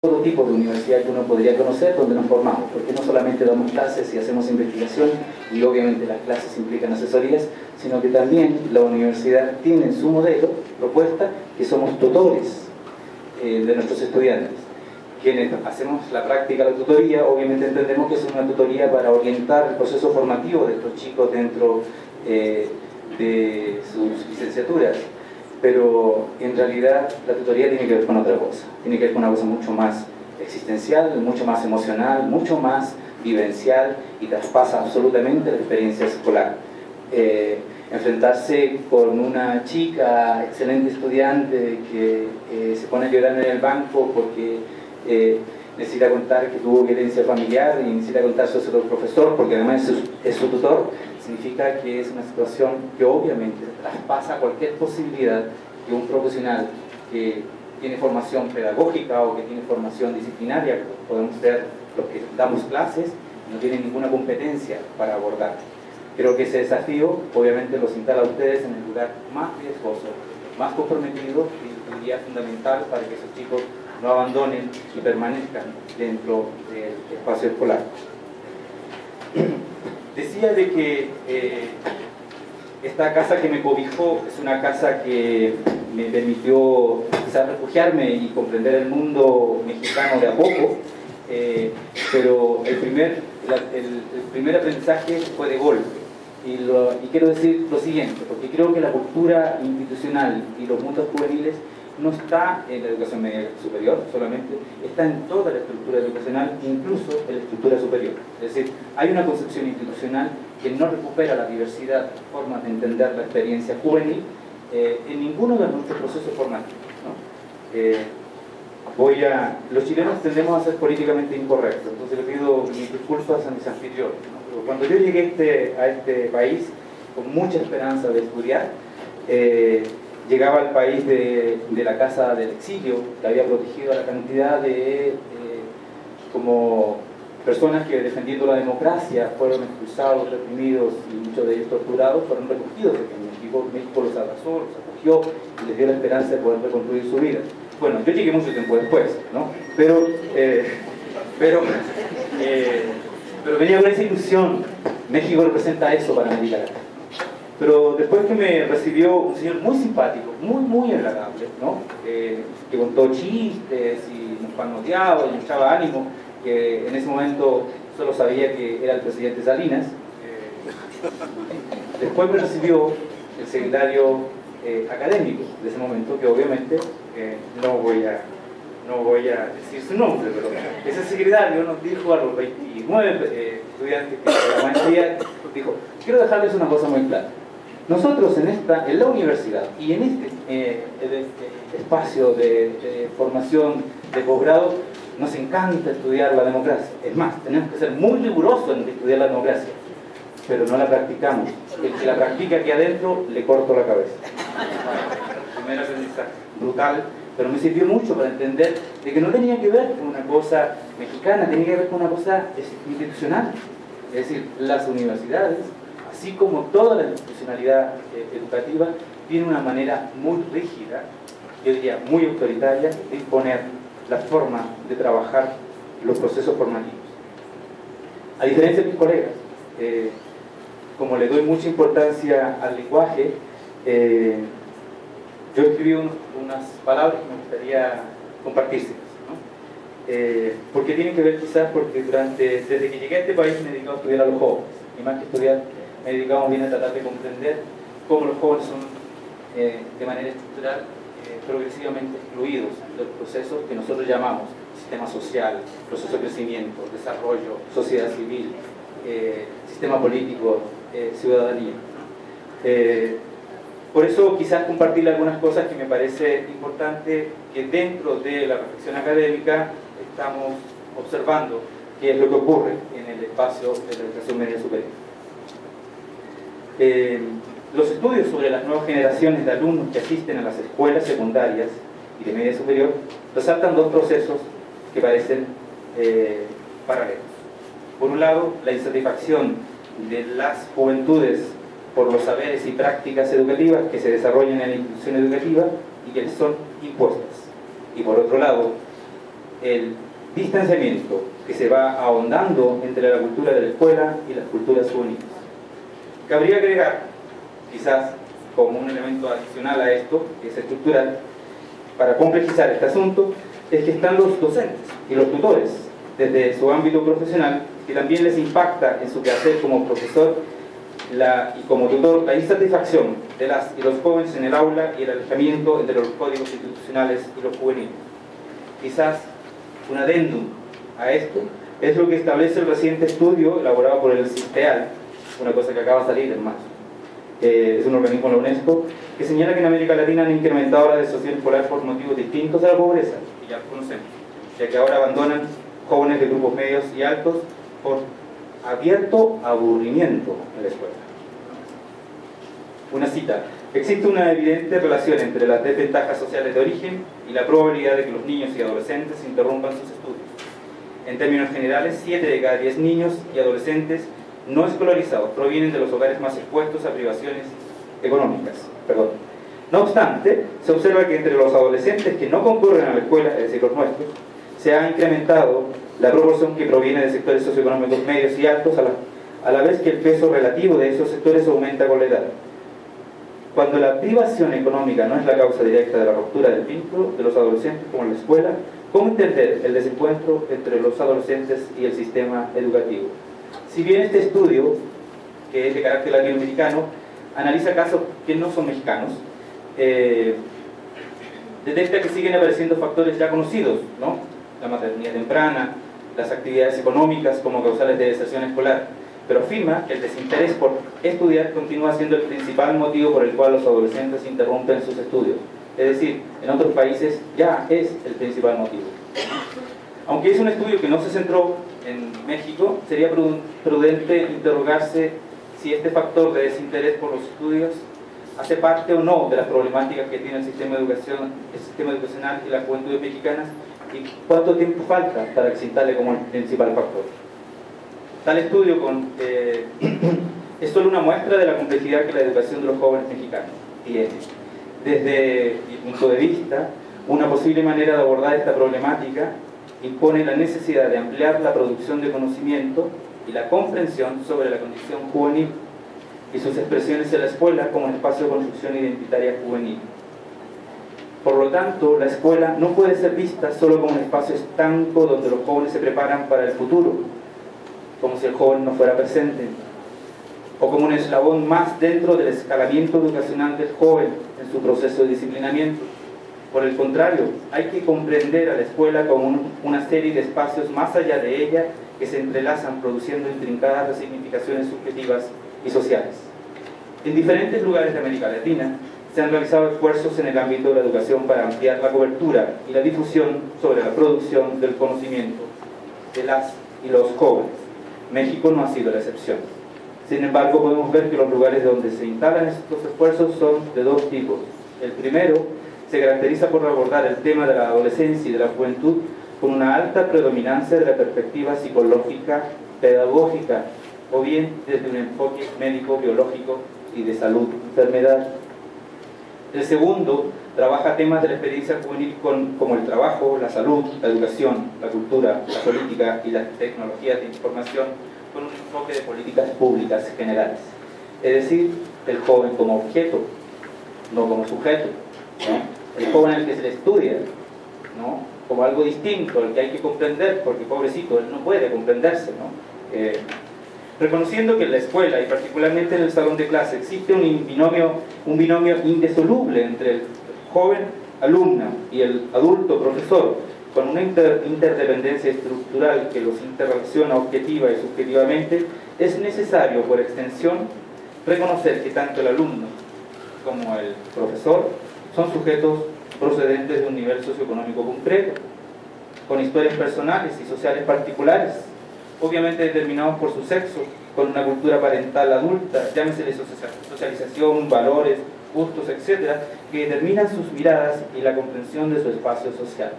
todo tipo de universidad que uno podría conocer donde nos formamos, porque no solamente damos clases y hacemos investigación, y obviamente las clases implican asesorías, sino que también la universidad tiene en su modelo, propuesta, que somos tutores de nuestros estudiantes. Quienes hacemos la práctica de la tutoría, obviamente entendemos que es una tutoría para orientar el proceso formativo de estos chicos dentro de sus licenciaturas, pero en realidad la tutoría tiene que ver con otra cosa, tiene que ver con una cosa mucho más existencial, mucho más emocional, mucho más vivencial y traspasa absolutamente la experiencia escolar. Enfrentarse con una chica, excelente estudiante, que se pone a llorar en el banco porque necesita contar que tuvo violencia familiar y necesita contarse a su profesor porque además es su tutor, significa que es una situación que obviamente traspasa cualquier posibilidad que un profesional que tiene formación pedagógica o que tiene formación disciplinaria, podemos ser los que damos clases, no tienen ninguna competencia para abordar. Creo que ese desafío obviamente los instala a ustedes en el lugar más riesgoso, más comprometido y diría fundamental para que esos chicos no abandonen y permanezcan dentro del espacio escolar. Decía de que esta casa que me cobijó es una casa que me permitió quizás refugiarme y comprender el mundo mexicano de a poco, pero el primer aprendizaje fue de golpe. Y quiero decir lo siguiente, porque creo que la cultura institucional y los mundos juveniles no está en la educación media superior solamente, está en toda la estructura educacional, incluso en la estructura superior. Es decir, hay una concepción institucional que no recupera la diversidad de formas de entender la experiencia juvenil en ninguno de nuestros procesos formativos, ¿no? Los chilenos tendemos a ser políticamente incorrectos, entonces le pido mis disculpas a mis anfitriones, ¿no? Pero cuando yo llegué a este país con mucha esperanza de estudiar, llegaba al país de la casa del exilio, que había protegido a la cantidad de como personas que defendiendo la democracia fueron expulsados, reprimidos y muchos de ellos torturados, fueron recogidos en México los abrazó, los acogió y les dio la esperanza de poder reconstruir su vida. Bueno, yo llegué mucho tiempo después, ¿no? Pero venía con esa ilusión. México representa eso para América Latina. Pero después que me recibió un señor muy simpático, muy agradable, ¿no? Que contó chistes y nos panoteaba y nos echaba ánimo, que en ese momento solo sabía que era el presidente Salinas. Después me recibió el secretario académico de ese momento, que obviamente no voy a decir su nombre, pero ese secretario nos dijo a los 29 estudiantes que de la maestría, dijo: quiero dejarles una cosa muy clara. Nosotros en la universidad y en este espacio de formación de posgrado nos encanta estudiar la democracia. Es más, tenemos que ser muy rigurosos en estudiar la democracia, pero no la practicamos. El que la practica aquí adentro, le corto la cabeza. Primer aprendizaje, brutal, pero me sirvió mucho para entender de que no tenía que ver con una cosa mexicana, tenía que ver con una cosa institucional. Es decir, las universidades, así como toda la institucionalidad educativa, tiene una manera muy rígida, yo diría muy autoritaria, de imponer la forma de trabajar los procesos formativos. A diferencia de mis colegas, como le doy mucha importancia al lenguaje, yo escribí unas palabras que me gustaría compartírselas, ¿no? Porque tienen que ver quizás porque desde que llegué a este país me he dedicado a estudiar a los jóvenes, y más que estudiar me he dedicado bien a tratar de comprender cómo los jóvenes son de manera estructural progresivamente excluidos de los procesos que nosotros llamamos sistema social, proceso de crecimiento, desarrollo, sociedad civil, sistema político, ciudadanía. Por eso quizás compartirle algunas cosas que me parece importante que dentro de la reflexión académica estamos observando qué es lo que ocurre en el espacio de la educación media superior. Los estudios sobre las nuevas generaciones de alumnos que asisten a las escuelas secundarias y de media superior resaltan dos procesos que parecen paralelos. Por un lado, la insatisfacción de las juventudes por los saberes y prácticas educativas que se desarrollan en la institución educativa y que les son impuestas. Y por otro lado, el distanciamiento que se va ahondando entre la cultura de la escuela y las culturas juveniles. Cabría agregar, quizás como un elemento adicional a esto, que es estructural, para complejizar este asunto, es que están los docentes y los tutores, desde su ámbito profesional, que también les impacta en su quehacer como profesor y como tutor la insatisfacción de las y los jóvenes en el aula y el alejamiento entre los códigos institucionales y los juveniles. Quizás un adendum a esto es lo que establece el reciente estudio elaborado por el CISTEAL, una cosa que acaba de salir en marzo. Es un organismo de la UNESCO que señala que en América Latina han incrementado la desasosiación escolar por motivos distintos a la pobreza, que ya conocemos, ya que ahora abandonan jóvenes de grupos medios y altos por abierto aburrimiento en la escuela. Una cita: existe una evidente relación entre las desventajas sociales de origen y la probabilidad de que los niños y adolescentes interrumpan sus estudios. En términos generales, 7 de cada 10 niños y adolescentes no escolarizados provienen de los hogares más expuestos a privaciones económicas. No obstante, se observa que entre los adolescentes que no concurren a la escuela, es decir, los nuestros, se ha incrementado la proporción que proviene de sectores socioeconómicos medios y altos, a la vez que el peso relativo de esos sectores aumenta con la edad. Cuando la privación económica no es la causa directa de la ruptura del vínculo de los adolescentes con la escuela, ¿cómo entender el desencuentro entre los adolescentes y el sistema educativo? Si bien este estudio, que es de carácter latinoamericano, analiza casos que no son mexicanos, detecta que siguen apareciendo factores ya conocidos, ¿no? La maternidad temprana, las actividades económicas como causales de deserción escolar, pero afirma que el desinterés por estudiar continúa siendo el principal motivo por el cual los adolescentes interrumpen sus estudios. Es decir, en otros países ya es el principal motivo. Aunque es un estudio que no se centró en México, sería prudente interrogarse si este factor de desinterés por los estudios hace parte o no de las problemáticas que tiene el sistema educacional y las juventudes mexicanas, y cuánto tiempo falta para excitarle como el principal factor. Tal estudio es solo una muestra de la complejidad que la educación de los jóvenes mexicanos tiene. Desde mi punto de vista, una posible manera de abordar esta problemática impone la necesidad de ampliar la producción de conocimiento y la comprensión sobre la condición juvenil y sus expresiones en la escuela como un espacio de construcción identitaria juvenil. Por lo tanto, la escuela no puede ser vista solo como un espacio estanco donde los jóvenes se preparan para el futuro, como si el joven no fuera presente, o como un eslabón más dentro del escalamiento educacional del joven en su proceso de disciplinamiento. Por el contrario, hay que comprender a la escuela como una serie de espacios más allá de ella que se entrelazan produciendo intrincadas resignificaciones subjetivas y sociales. En diferentes lugares de América Latina se han realizado esfuerzos en el ámbito de la educación para ampliar la cobertura y la difusión sobre la producción del conocimiento de las y los jóvenes. México no ha sido la excepción. Sin embargo, podemos ver que los lugares donde se instalan estos esfuerzos son de dos tipos. El primero se caracteriza por abordar el tema de la adolescencia y de la juventud con una alta predominancia de la perspectiva psicológica, pedagógica, o bien desde un enfoque médico, biológico y de salud, enfermedad. El segundo trabaja temas de la experiencia juvenil como el trabajo, la salud, la educación, la cultura, la política y las tecnologías de información, con un enfoque de políticas públicas generales. Es decir, el joven como objeto, no como sujeto, ¿no? El joven al que se le estudia, ¿no? Como algo distinto, al que hay que comprender, porque pobrecito, él no puede comprenderse, ¿no? Reconociendo que en la escuela, y particularmente en el salón de clase, existe un binomio indisoluble entre el joven alumno y el adulto profesor, con una interdependencia estructural que los interrelaciona objetiva y subjetivamente, es necesario, por extensión, reconocer que tanto el alumno como el profesor son sujetos procedentes de un nivel socioeconómico concreto, con historias personales y sociales particulares, obviamente determinados por su sexo, con una cultura parental adulta, llámesele socialización, valores, gustos, etc., que determinan sus miradas y la comprensión de su espacio social.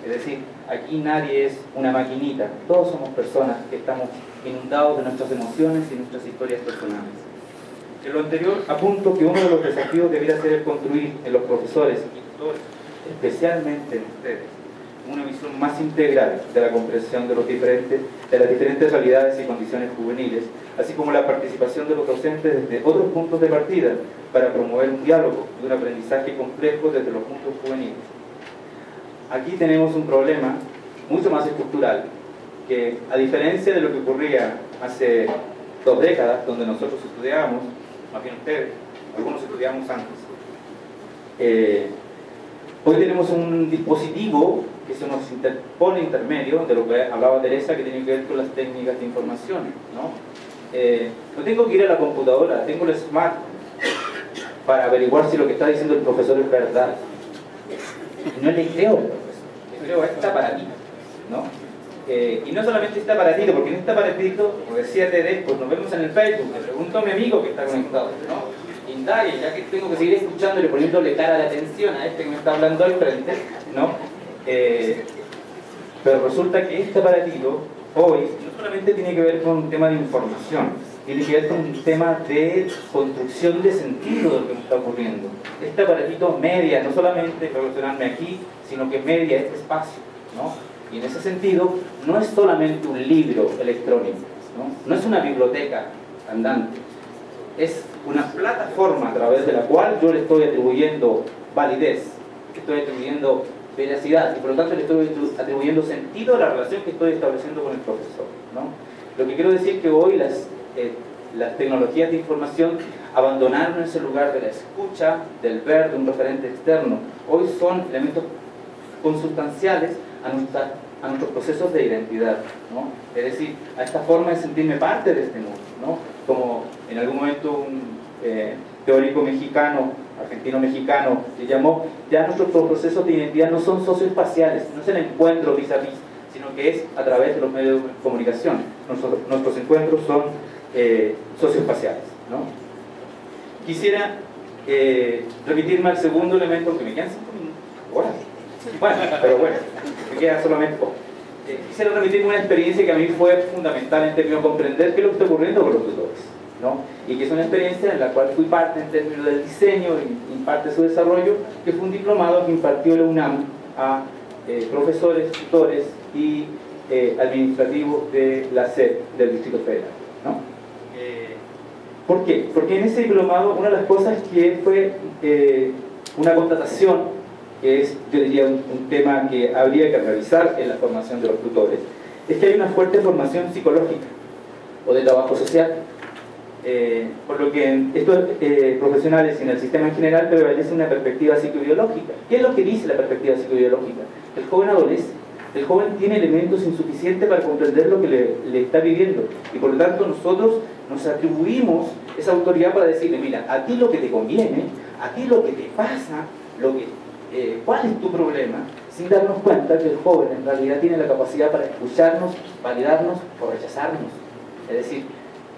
Es decir, aquí nadie es una maquinita, todos somos personas que estamos inundados de nuestras emociones y nuestras historias personales. En lo anterior apunto que uno de los desafíos debería ser el construir en los profesores y tutores, especialmente en ustedes, una visión más integral de la comprensión de las diferentes realidades y condiciones juveniles, así como la participación de los docentes desde otros puntos de partida para promover un diálogo y un aprendizaje complejo desde los puntos juveniles. Aquí tenemos un problema mucho más estructural, que a diferencia de lo que ocurría hace 2 décadas, donde nosotros estudiábamos, más bien ustedes, algunos estudiamos antes, hoy tenemos un dispositivo que se nos pone intermedio, de lo que hablaba Teresa, que tiene que ver con las técnicas de información, ¿no? No tengo que ir a la computadora, tengo el smartphone para averiguar si lo que está diciendo el profesor es verdad. No le creo al profesor, le creo a este aparatito, ¿no? Y no solamente este aparatito, porque en este aparatito, como decía Tere, pues nos vemos en el Facebook, le pregunto a mi amigo que está conectado, ¿no? Indague, ya que tengo que seguir escuchándole, poniéndole cara de atención a este que me está hablando al frente, ¿no? Pero resulta que este aparatito hoy no solamente tiene que ver con un tema de información, tiene que ver con un tema de construcción de sentido de lo que me está ocurriendo. Este aparatito media, no solamente relacionarme aquí, sino que media este espacio, ¿no? Y en ese sentido, no es solamente un libro electrónico, no es una biblioteca andante, es una plataforma a través de la cual yo le estoy atribuyendo validez, estoy atribuyendo veracidad y por lo tanto le estoy atribuyendo sentido a la relación que estoy estableciendo con el profesor, ¿no? Lo que quiero decir es que hoy las tecnologías de información abandonaron ese lugar de la escucha, del ver, de un referente externo. Hoy son elementos consustanciales a nuestros procesos de identidad, ¿no? Es decir, a esta forma de sentirme parte de este mundo, ¿no? Como en algún momento un teórico mexicano, argentino-mexicano, le llamó, ya nuestros procesos de identidad no son socioespaciales, no es el encuentro vis a vis, sino que es a través de los medios de comunicación. Nuestros encuentros son socioespaciales, ¿no? Quisiera remitirme al segundo elemento, porque me quedan 5 minutos. Ahora. Bueno, pero bueno, me queda solamente poco. Quisiera remitirme una experiencia que a mí fue fundamental en términos de comprender qué es lo que está ocurriendo con los tutores, ¿no? Y que es una experiencia en la cual fui parte en términos del diseño y parte de su desarrollo, que fue un diplomado que impartió la UNAM a profesores, tutores y administrativos de la SED del Distrito Federal, ¿no? ¿Por qué? Porque en ese diplomado una de las cosas que fue una constatación, que es, yo diría, un tema que habría que revisar en la formación de los tutores, es que hay una fuerte formación psicológica o de trabajo social, por lo que estos profesionales y en el sistema en general prevalece una perspectiva psicobiológica. ¿Qué es lo que dice la perspectiva psicobiológica? El joven adolece, el joven tiene elementos insuficientes para comprender lo que le está viviendo y por lo tanto nosotros nos atribuimos esa autoridad para decirle, mira, a ti lo que te conviene, a ti lo que te pasa, ¿cuál es tu problema? Sin darnos cuenta que el joven en realidad tiene la capacidad para escucharnos, validarnos o rechazarnos. Es decir,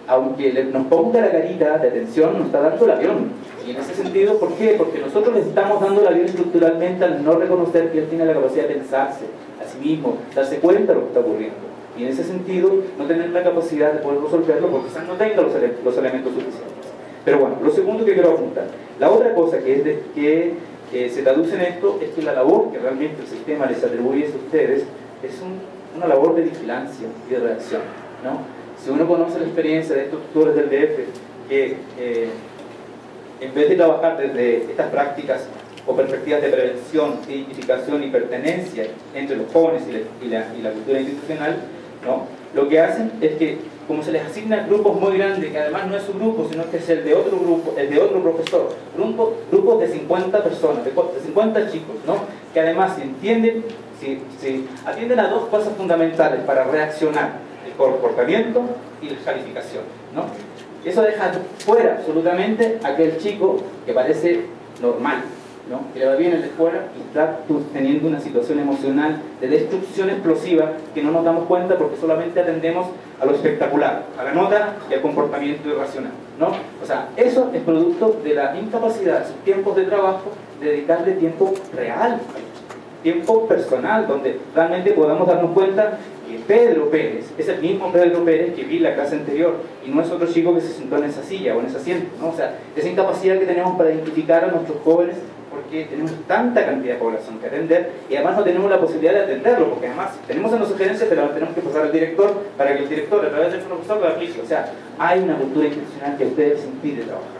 aunque nos ponga la carita de atención, nos está dando el avión. Y en ese sentido, ¿por qué? Porque nosotros le estamos dando el avión estructuralmente al no reconocer que él tiene la capacidad de pensarse a sí mismo, darse cuenta de lo que está ocurriendo. Y en ese sentido, no tener la capacidad de poder resolverlo porque quizás no tenga los elementos suficientes. Pero bueno, lo segundo que quiero apuntar. La otra cosa que se traduce en esto es que la labor que realmente el sistema les atribuye a ustedes es una labor de vigilancia y de reacción, ¿no? Si uno conoce la experiencia de estos tutores del DF que en vez de trabajar desde estas prácticas o perspectivas de prevención, de identificación y pertenencia entre los jóvenes y la cultura institucional, ¿no? Lo que hacen es que, como se les asignan grupos muy grandes, que además no es su grupo, sino que es el de otro grupo, el de otro profesor, grupos de 50 personas, de 50 chicos, ¿no? Que además si atienden a 2 cosas fundamentales para reaccionar: el comportamiento y la calificación, ¿no? Eso deja fuera absolutamente a aquel chico que parece normal, ¿no? Que le va bien en la escuela y está teniendo una situación emocional de destrucción explosiva que no nos damos cuenta porque solamente atendemos a lo espectacular, a la nota y al comportamiento irracional, ¿no? O sea, eso es producto de la incapacidad de sus tiempos de trabajo de dedicarle tiempo real, tiempo personal, donde realmente podamos darnos cuenta que Pedro Pérez es el mismo Pedro Pérez que vi en la clase anterior y no es otro chico que se sentó en esa silla o en ese asiento, ¿no? O sea, esa incapacidad que tenemos para identificar a nuestros jóvenes porque tenemos tanta cantidad de población que atender y además no tenemos la posibilidad de atenderlo, porque además si tenemos una sugerencia, pero la tenemos que pasar al director para que el director a través del profesor lo aplique. O sea, hay una cultura institucional que a ustedes les impide trabajar,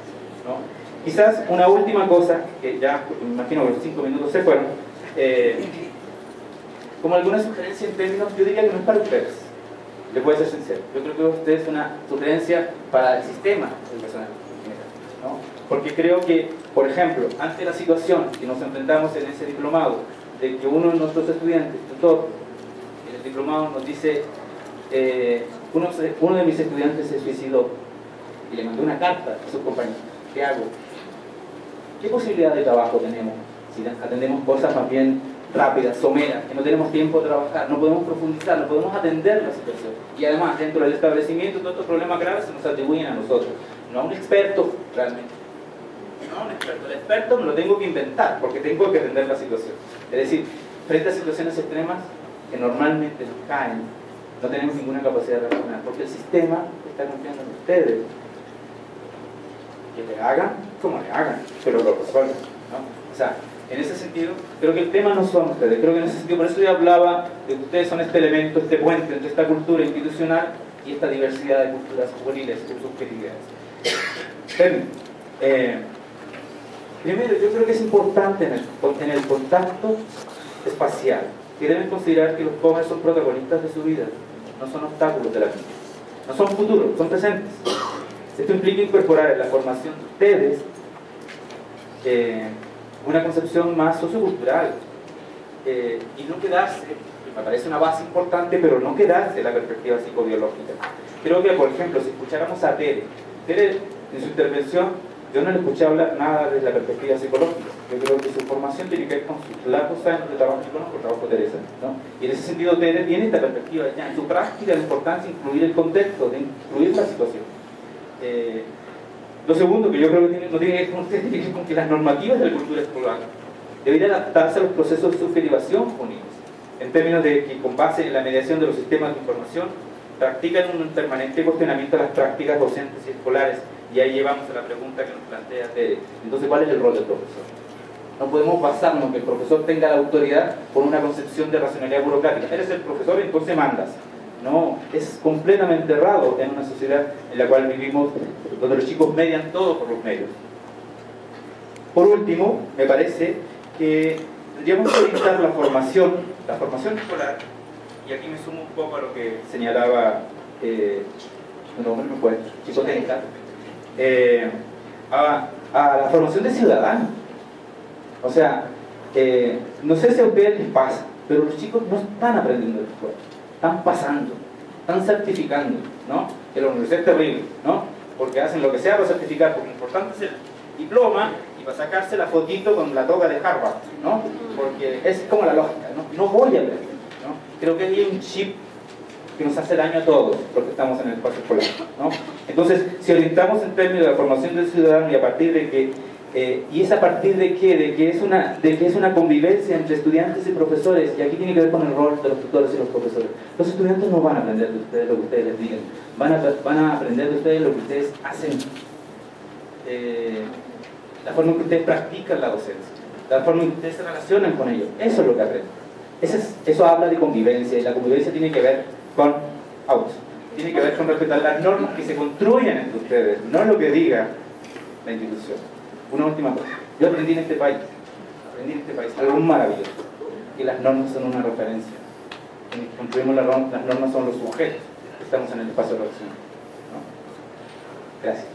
¿no? Quizás una última cosa, que ya me imagino que los 5 minutos se fueron, como alguna sugerencia en términos, yo diría que no es para ustedes, les voy a ser sincero, yo creo que ustedes es una sugerencia para el sistema educacional, ¿no? Porque creo que, por ejemplo, ante la situación que nos enfrentamos en ese diplomado, de que uno de nuestros estudiantes, tutor, en el diplomado nos dice, uno de mis estudiantes se suicidó y le mandó una carta a sus compañeros, ¿qué hago? ¿Qué posibilidad de trabajo tenemos si atendemos cosas más bien rápidas, someras, que no tenemos tiempo de trabajar, no podemos profundizar, no podemos atender la situación? Y además, dentro del establecimiento, todos estos problemas graves se nos atribuyen a nosotros, no a un experto realmente. No a un experto. El experto me lo tengo que inventar porque tengo que atender la situación. Es decir, frente a situaciones extremas que normalmente nos caen, no tenemos ninguna capacidad de reaccionar porque el sistema está confiando en ustedes. Que le hagan como le hagan, pero lo resuelvan, ¿no? O sea, en ese sentido, creo que el tema no son ustedes, creo que en ese sentido, por eso yo hablaba de que ustedes son este elemento, este puente entre esta cultura institucional y esta diversidad de culturas juveniles y subjetividades. Primero, yo creo que es importante en el contacto espacial, que deben considerar que los jóvenes son protagonistas de su vida, no son obstáculos de la vida, no son futuros, son presentes. Esto implica incorporar en la formación de ustedes una concepción más sociocultural y no quedarse, me parece una base importante, pero no quedarse en la perspectiva psicobiológica. Creo que, por ejemplo, si escucháramos a Tere en su intervención, yo no le escuché hablar nada desde la perspectiva psicológica. Yo creo que su formación tiene que ver con sus largos años de trabajo, yo conozco el trabajo de Teresa, ¿no? Y en ese sentido Tere tiene esta perspectiva ya en su práctica, la importancia de incluir el contexto, de incluir la situación. Lo segundo, que yo creo que no tiene que ver con ustedes, tiene que ver con que las normativas de la cultura escolar deberían adaptarse a los procesos de subjetivación juveniles, en términos de que con base en la mediación de los sistemas de información practican un permanente cuestionamiento a las prácticas docentes y escolares. Y ahí llevamos a la pregunta que nos plantea Tere. Entonces, ¿cuál es el rol del profesor? No podemos basarnos en que el profesor tenga la autoridad por una concepción de racionalidad burocrática. Eres el profesor, entonces mandas. No, es completamente errado en una sociedad en la cual vivimos, donde los chicos median todo por los medios. Por último, me parece que tendríamos que orientar la formación escolar, y aquí me sumo un poco a lo que señalaba Chico Tenca, a la formación de ciudadanos. O sea, no sé si a ustedes les pasa, pero los chicos no están aprendiendo de la escuela, están pasando, están certificando, ¿no? Que la universidad es terrible, ¿no? Porque hacen lo que sea para certificar, porque lo importante es el diploma y para sacarse la fotito con la toga de Harvard, ¿no? Porque es como la lógica, ¿no? No voy a aprender, ¿no? Creo que hay un chip que nos hace daño a todos los que estamos en el espacio escolar, ¿no? Entonces, si orientamos en términos de la formación del ciudadano y a partir de que y es a partir de qué, de que es una convivencia entre estudiantes y profesores, y aquí tiene que ver con el rol de los tutores y los profesores. Los estudiantes no van a aprender de ustedes lo que ustedes les digan, van a aprender de ustedes lo que ustedes hacen, la forma en que ustedes practican la docencia, la forma en que ustedes se relacionan con ellos. Eso es lo que aprenden. Eso habla de convivencia, y la convivencia tiene que ver con tiene que ver con respetar las normas que se construyen entre ustedes, no lo que diga la institución. Una última cosa, yo aprendí en este país algo maravilloso, que las normas son una referencia. Quienes construimos las normas son los sujetos que estamos en el espacio de relación, ¿no? Gracias.